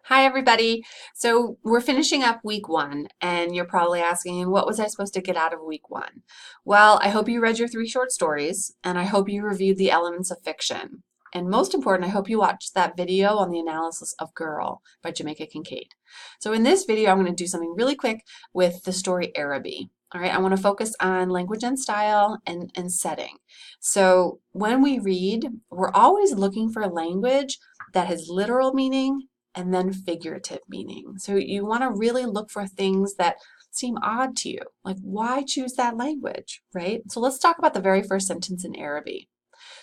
Hi, everybody. So we're finishing up week one, and you're probably asking, what was I supposed to get out of week one? Well, I hope you read your 3 short stories, and I hope you reviewed the elements of fiction. And most important, I hope you watched that video on the analysis of Girl by Jamaica Kincaid. So in this video, I'm going to do something really quick with the story Araby. All right, I want to focus on language and style and setting. So when we read, we're always looking for language that has literal meaning and then figurative meaning. So you want to really look for things that seem odd to you. Like, why choose that language, right? So let's talk about the very first sentence in Araby.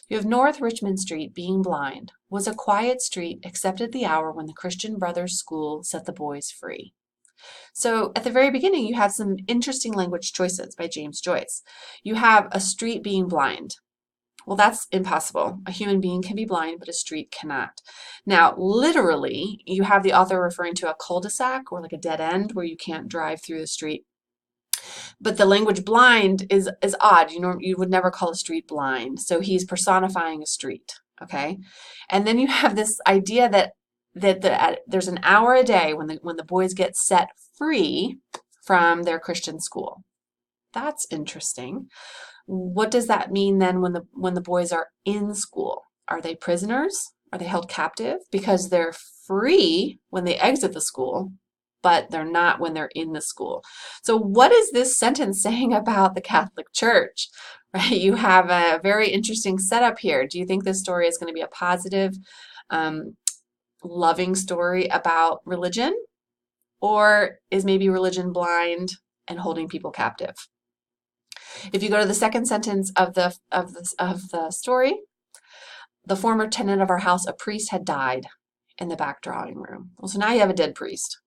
You have North Richmond Street being blind was a quiet street except at the hour when the Christian Brothers School set the boys free. So at the very beginning, you have some interesting language choices by James Joyce. You have a street being blind. Well, that's impossible. A human being can be blind, but a street cannot. Now, literally, you have the author referring to a cul-de-sac or like a dead end where you can't drive through the street. But the language blind is odd. You would never call a street blind. So he's personifying a street, okay? And then you have this idea that there's an hour a day when the boys get set free from their Christian school. That's interesting. What does that mean then when the boys are in school? Are they prisoners? Are they held captive? Because they're free when they exit the school, but they're not when they're in the school. So what is this sentence saying about the Catholic Church? Right? You have a very interesting setup here. Do you think this story is going to be a positive, loving story about religion? Or is maybe religion blind and holding people captive? If you go to the second sentence of the story, the former tenant of our house, a priest, had died in the back drawing room. Well, so now you have a dead priest.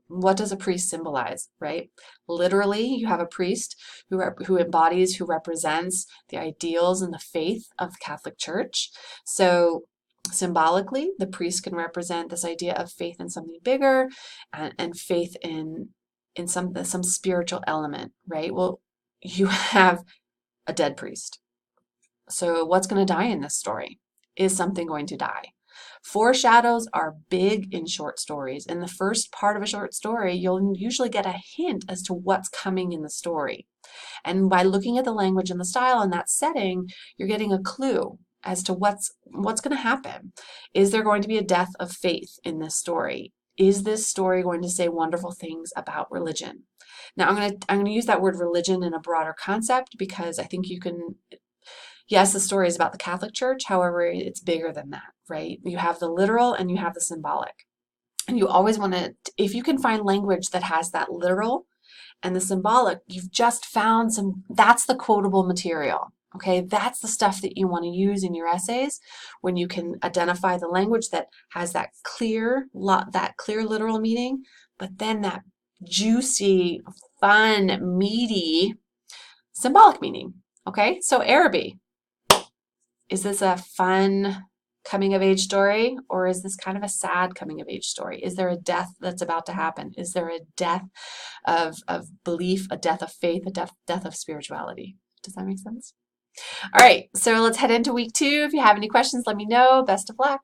What does a priest symbolize, right? Literally, you have a priest who embodies, who represents the ideals and the faith of the Catholic Church. So symbolically, the priest can represent this idea of faith in something bigger and faith in some spiritual element, right? Well, you have a dead priest. So what's going to die in this story? Is something going to die? Foreshadows are big in short stories. In the first part of a short story, you'll usually get a hint as to what's coming in the story. And by looking at the language and the style and that setting, you're getting a clue as to what's going to happen. Is there going to be a death of faith in this story? Is this story going to say wonderful things about religion? Now, I'm going to use that word religion in a broader concept because I think you can, yes, the story is about the Catholic Church, however, it's bigger than that, right? You have the literal and you have the symbolic. And you always want to, if you can find language that has that literal and the symbolic, you've just found that's the quotable material. Okay, that's the stuff that you want to use in your essays when you can identify the language that has that clear literal meaning, but then that juicy, fun, meaty symbolic meaning. Okay, so Araby. Is this a fun coming of age story, or is this kind of a sad coming of age story? Is there a death that's about to happen? Is there a death of belief, a death of faith, a death of spirituality? Does that make sense? All right, so let's head into week 2. If you have any questions, let me know. Best of luck.